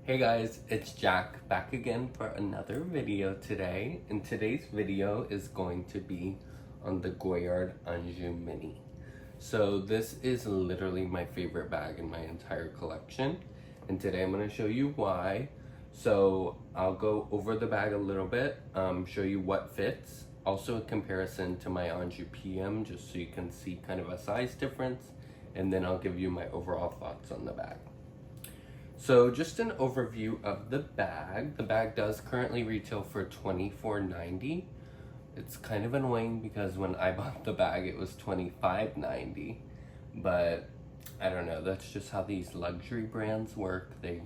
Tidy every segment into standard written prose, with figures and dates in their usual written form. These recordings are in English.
Hey guys, it's Jack back again for another video today, and today's video is going to be on the Goyard Anjou Mini. So this is literally my favorite bag in my entire collection, and today I'm going to show you why. So I'll go over the bag a little bit, show you what fits, also a comparison to my Anjou PM just so you can see kind of a size difference, and then I'll give you my overall thoughts on the bag. So just an overview of the bag. The bag does currently retail for $24.90. It's kind of annoying because when I bought the bag it was $25.90, but I don't know, that's just how these luxury brands work. They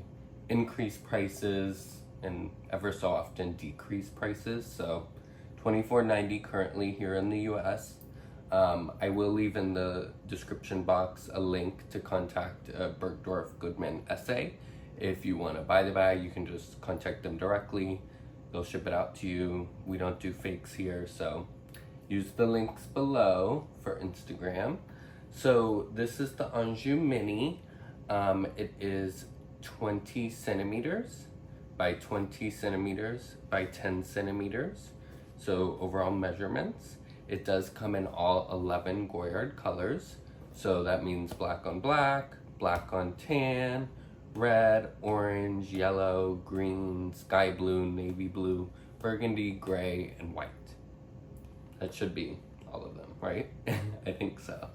increase prices and ever so often decrease prices. So $24.90 currently here in the US. I will leave in the description box a link to contact Bergdorf Goodman SA. If you want to buy the bag, you can just contact them directly. They'll ship it out to you. We don't do fakes here, so use the links below for Instagram. So this is the Anjou Mini. It is 20 centimeters by 20 centimeters by 10 centimeters. So overall measurements. It does come in all 11 Goyard colors. So that means black on black, black on tan, red, orange, yellow, green, sky blue, navy blue, burgundy, gray, and white. That should be all of them, right? I think so.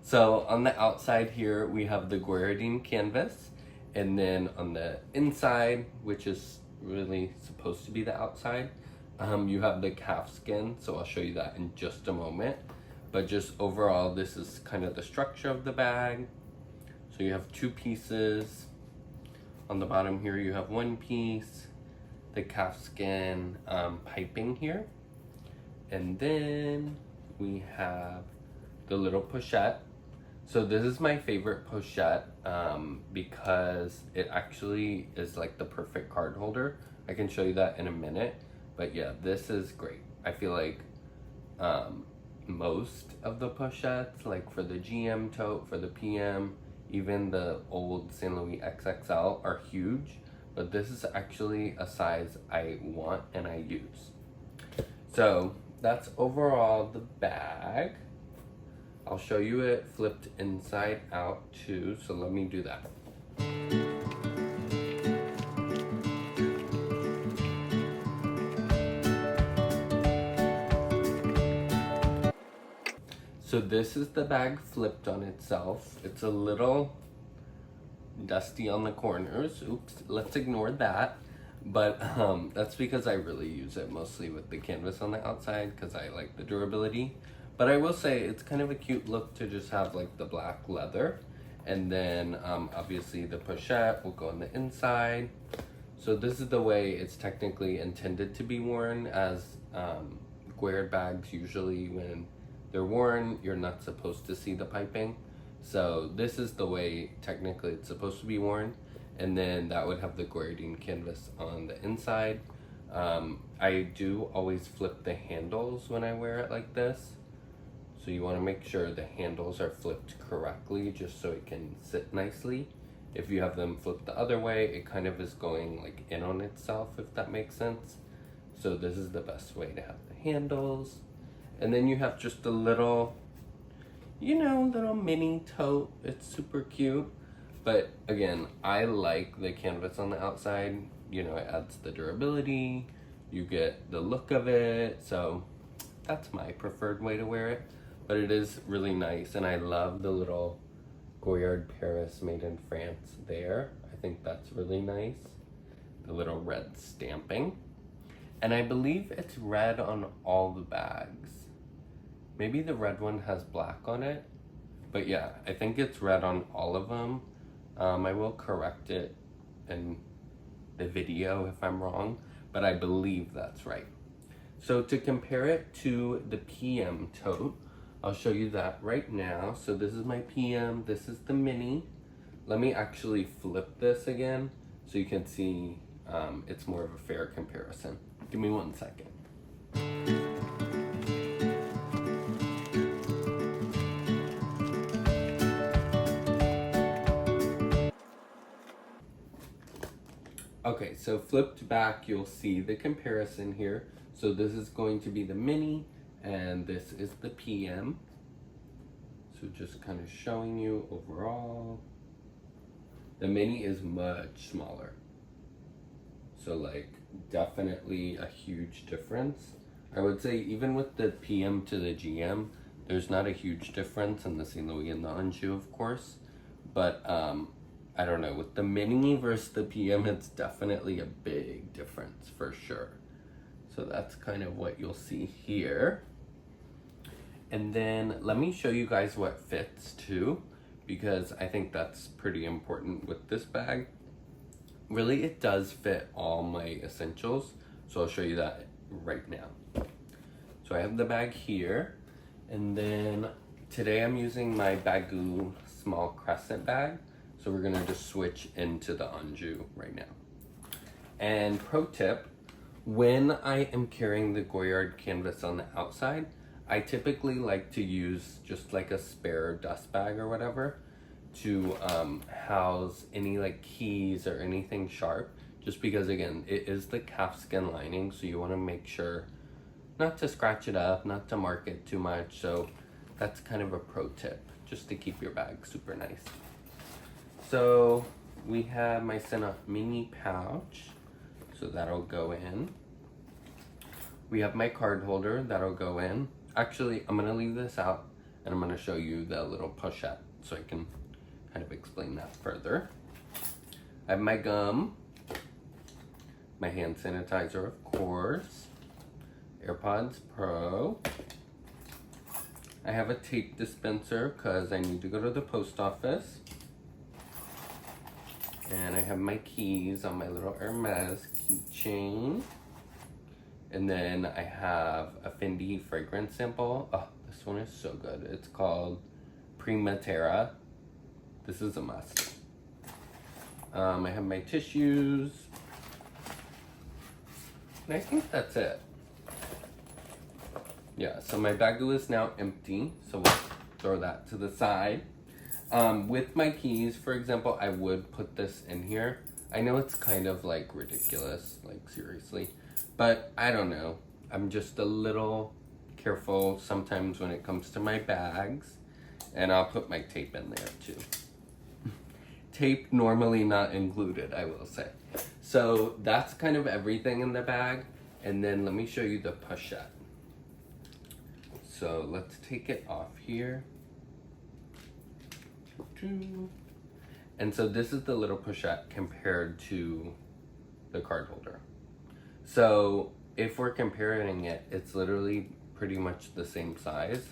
So on the outside here, we have the Goyardine canvas. And then on the inside, which is really supposed to be the outside, you have the calf skin, so I'll show you that in just a moment. But just overall, this is kind of the structure of the bag. So you have two pieces. On the bottom here, you have one piece, the calf skin piping here. And then we have the little pochette. So this is my favorite pochette because it actually is like the perfect card holder. I can show you that in a minute. But yeah, this is great. I feel like most of the pochettes, like for the GM tote, for the PM, even the old St. Louis XXL are huge, but this is actually a size I want and I use. So that's overall the bag. I'll show you it flipped inside out too, so let me do that. So this is the bag flipped on itself. It's a little dusty on the corners. Oops, let's ignore that. But that's because I really use it mostly with the canvas on the outside because I like the durability. But I will say it's kind of a cute look to just have like the black leather. And then obviously the pochette will go on the inside. So this is the way it's technically intended to be worn, as Goyard bags usually when they're worn, you're not supposed to see the piping. So this is the way technically it's supposed to be worn. And then that would have the Goyardine canvas on the inside. I do always flip the handles when I wear it like this. So you want to make sure the handles are flipped correctly just so it can sit nicely. If you have them flipped the other way, it kind of is going like in on itself, if that makes sense. So this is the best way to have the handles. And then you have just a little, little mini tote. It's super cute. But again, I like the canvas on the outside. It adds the durability. You get the look of it. So that's my preferred way to wear it. But it is really nice. And I love the little Goyard Paris made in France there. I think that's really nice. The little red stamping. And I believe it's red on all the bags. Maybe the red one has black on it, but yeah, I think it's red on all of them. I will correct it in the video if I'm wrong, but I believe that's right. So to compare it to the PM tote, I'll show you that right now. So this is my PM, this is the Mini. Let me actually flip this again so you can see it's more of a fair comparison. Give me 1 second. Okay, so flipped back, you'll see the comparison here. So this is going to be the Mini, and this is the PM. So just kind of showing you overall. The Mini is much smaller. So like definitely a huge difference. I would say even with the PM to the GM, there's not a huge difference in the St. Louis and the Anjou, of course. But I don't know, with the Mini versus the PM, it's definitely a big difference for sure. So that's kind of what you'll see here. And then let me show you guys what fits too, because I think that's pretty important with this bag. Really, it does fit all my essentials. So I'll show you that right now. So I have the bag here, and then today I'm using my Baggu small crescent bag. So we're gonna just switch into the Anjou right now. And pro tip, when I am carrying the Goyard canvas on the outside, I typically like to use just like a spare dust bag or whatever to house any like keys or anything sharp, just because again, it is the calfskin lining, so you wanna make sure not to scratch it up, not to mark it too much. So that's kind of a pro tip, just to keep your bag super nice. So we have my Senna mini pouch, so that'll go in. We have my card holder, that'll go in. Actually, I'm gonna leave this out and I'm gonna show you the little pochette so I can kind of explain that further. I have my gum, my hand sanitizer, of course, AirPods Pro. I have a tape dispenser because I need to go to the post office. And I have my keys on my little Hermes keychain. And then I have a Fendi fragrance sample. Oh, this one is so good. It's called Prima Terra. This is a must. I have my tissues. And I think that's it. Yeah, so my Baggu is now empty, so we'll throw that to the side. With my keys, for example, I would put this in here. I know it's kind of like ridiculous, like seriously, but I don't know. I'm just a little careful sometimes when it comes to my bags, and I'll put my tape in there too. Tape normally not included, I will say. So that's kind of everything in the bag, and then let me show you the pochette. So let's take it off here. And so this is the little pochette compared to the card holder. So if we're comparing it, it's literally pretty much the same size.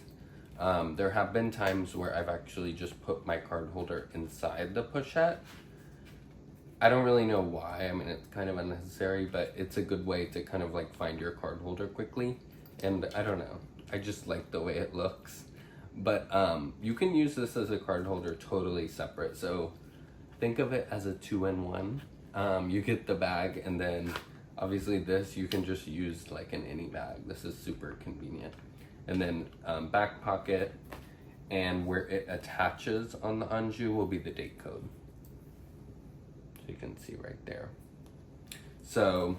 There have been times where I've actually just put my card holder inside the pochette. I don't really know why. I mean, it's kind of unnecessary, but it's a good way to kind of like find your card holder quickly. And I don't know, I just like the way it looks. But you can use this as a card holder totally separate. So think of it as a 2-in-1. You get the bag, and then obviously this you can just use like in any bag. This is super convenient. And then back pocket, and where it attaches on the Anjou will be the date code. So you can see right there. So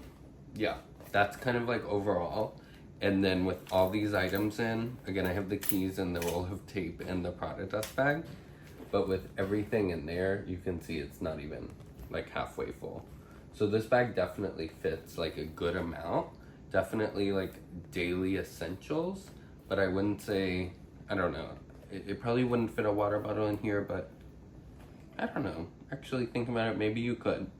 yeah, that's kind of like overall. And then with all these items in, again, I have the keys and the roll of tape and the Prada dust bag. But with everything in there, you can see it's not even like halfway full. So this bag definitely fits like a good amount. Definitely like daily essentials. But I wouldn't say, I don't know. It probably wouldn't fit a water bottle in here, but I don't know. Actually thinking about it, maybe you could.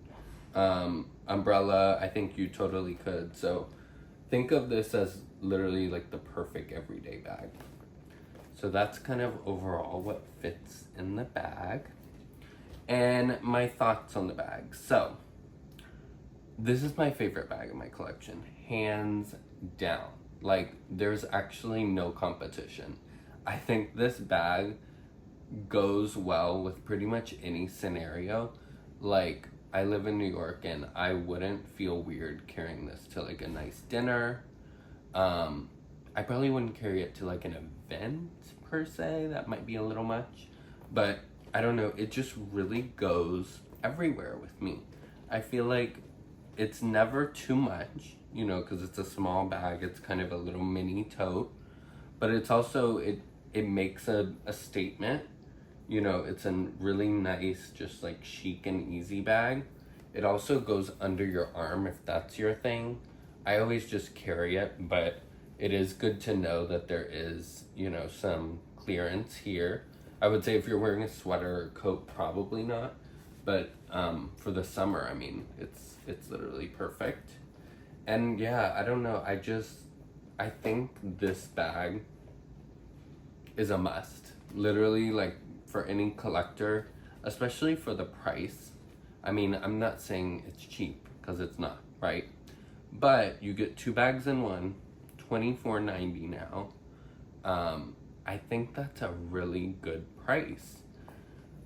Umbrella, I think you totally could. So think of this as literally like the perfect everyday bag. So that's kind of overall what fits in the bag. And my thoughts on the bag. So this is my favorite bag in my collection, hands down. Like there's actually no competition. I think this bag goes well with pretty much any scenario. Like I live in New York and I wouldn't feel weird carrying this to like a nice dinner. I probably wouldn't carry it to like an event per se. That might be a little much, but I don't know. It just really goes everywhere with me. I feel like it's never too much, you know, because it's a small bag. It's kind of a little mini tote, but it's also, it makes a statement. You know, it's a really nice, just like chic and easy bag. It also goes under your arm if that's your thing. I always just carry it, but it is good to know that there is, you know, some clearance here. I would say if you're wearing a sweater or coat, probably not. But for the summer, I mean, it's literally perfect. And yeah, I don't know. I think this bag is a must. Literally, like for any collector, especially for the price. I mean, I'm not saying it's cheap because it's not, right? But you get 2 bags in one, $24.90 now. I think that's a really good price.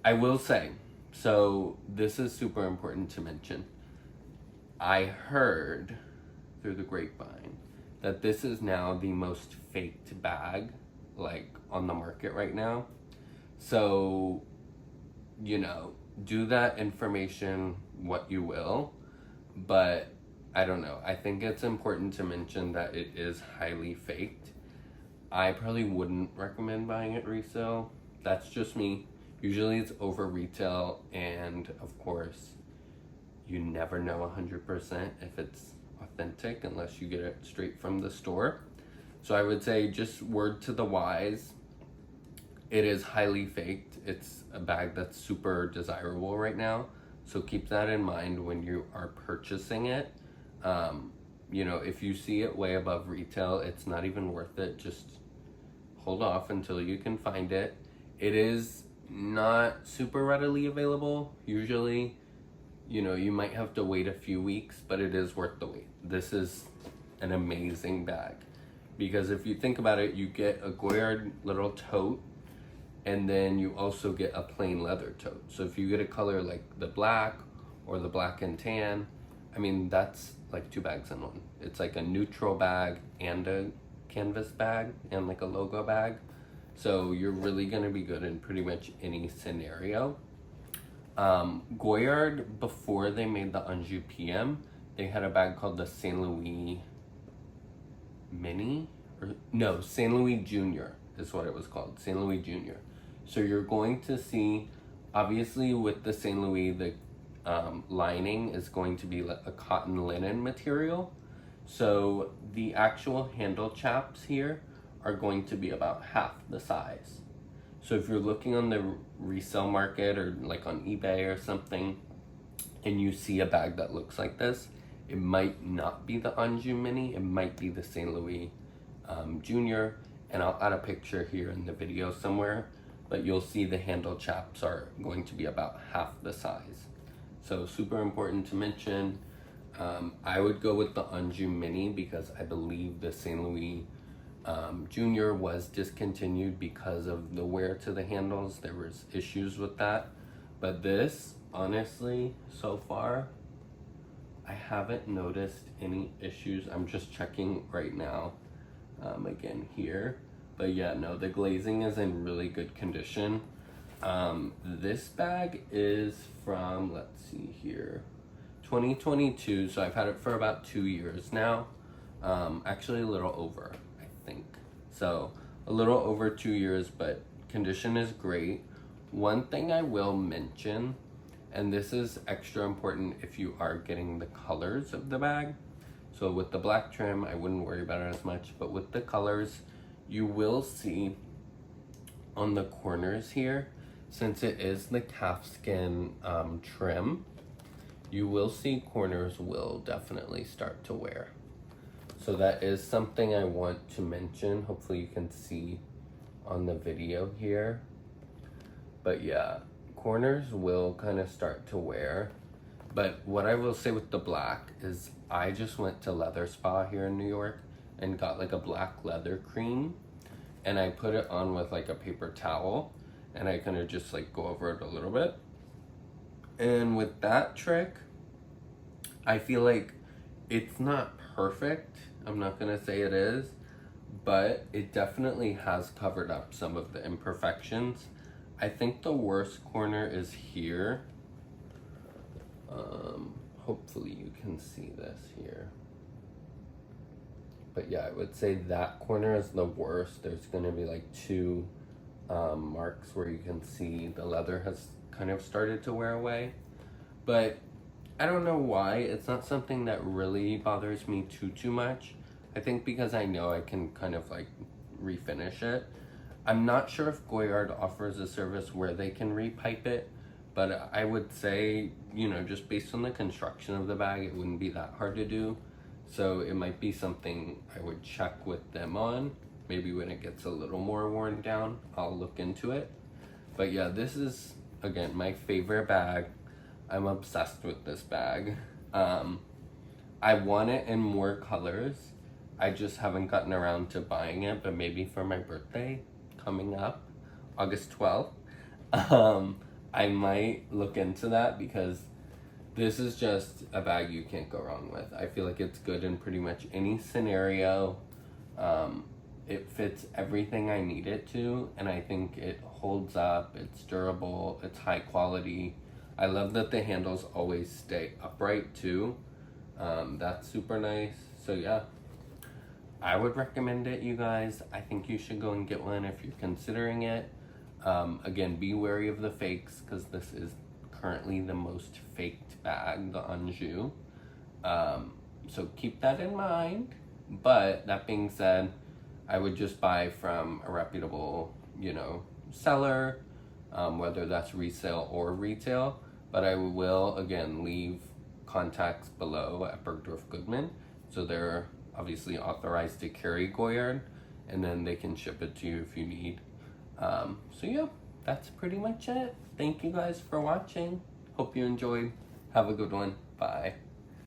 I will say, so this is super important to mention. I heard through the grapevine that this is now the most faked bag like on the market right now. So, you know, do that information what you will, but I don't know. I think it's important to mention that it is highly faked. I probably wouldn't recommend buying it resale. That's just me. Usually it's over retail, and of course, you never know 100% if it's authentic unless you get it straight from the store. So I would say, just word to the wise, it is highly faked. It's a bag that's super desirable right now. So keep that in mind when you are purchasing it. You know, if you see it way above retail, it's not even worth it. Just hold off until you can find it. It is not super readily available. Usually, you know, you might have to wait a few weeks, but it is worth the wait. This is an amazing bag. Because if you think about it, you get a Goyard little tote, and then you also get a plain leather tote. So if you get a color like the black or the black and tan, I mean, that's like 2 bags in one. It's like a neutral bag and a canvas bag and like a logo bag. So you're really gonna be good in pretty much any scenario. Goyard, before they made the Anjou PM, they had a bag called the Saint Louis Mini, or no, Saint Louis Junior is what it was called, Saint Louis Junior. So you're going to see, obviously with the Saint Louis, the lining is going to be a cotton linen material. So the actual handle chaps here are going to be about half the size. So if you're looking on the resale market or like on eBay or something, and you see a bag that looks like this, it might not be the Anjou Mini, it might be the Saint Louis Junior, and I'll add a picture here in the video somewhere, but you'll see the handle chaps are going to be about half the size. So super important to mention. I would go with the Anjou Mini because I believe the Saint Louis Junior was discontinued because of the wear to the handles. There was issues with that. But this, honestly, so far, I haven't noticed any issues. I'm just checking right now, again here. But yeah, no, the glazing is in really good condition. This bag is from, let's see here, 2022. So I've had it for about 2 years now. Actually a little over, I think. So a little over 2 years, but condition is great. One thing I will mention, and this is extra important if you are getting the colors of the bag. So with the black trim, I wouldn't worry about it as much, but with the colors, you will see on the corners here, since it is the calfskin trim, you will see corners will definitely start to wear. So that is something I want to mention. Hopefully you can see on the video here. But yeah, corners will kind of start to wear. But what I will say with the black is I just went to Leather Spa here in New York and got like a black leather cream, and I put it on with like a paper towel, and I kind of just like go over it a little bit. And with that trick, I feel like it's not perfect. I'm not gonna say it is, but it definitely has covered up some of the imperfections. I think the worst corner is here. hopefully you can see this here. But yeah, I would say that corner is the worst. There's gonna be like two marks where you can see the leather has kind of started to wear away. But I don't know why. It's not something that really bothers me too much. I think because I know I can kind of like refinish it. I'm not sure if Goyard offers a service where they can repipe it, but I would say, you know, just based on the construction of the bag, it wouldn't be that hard to do. So it might be something I would check with them on. Maybe when it gets a little more worn down, I'll look into it. But yeah, this is, again, my favorite bag. I'm obsessed with this bag. I want it in more colors. I just haven't gotten around to buying it, but maybe for my birthday coming up, August 12th, I might look into that because this is just a bag you can't go wrong with. I feel like it's good in pretty much any scenario. It fits everything I need it to, and I think it holds up, it's durable, it's high quality. I love that the handles always stay upright too. That's super nice. So yeah, I would recommend it, you guys. I think you should go and get one if you're considering it. Again, be wary of the fakes because this is currently the most faked bag, the Anjou. So keep that in mind. But that being said, I would just buy from a reputable, you know, seller, whether that's resale or retail. But I will, again, leave contacts below at Bergdorf Goodman. So they're obviously authorized to carry Goyard, and then they can ship it to you if you need. So yeah, that's pretty much it. Thank you guys for watching. Hope you enjoyed. Have a good one. Bye.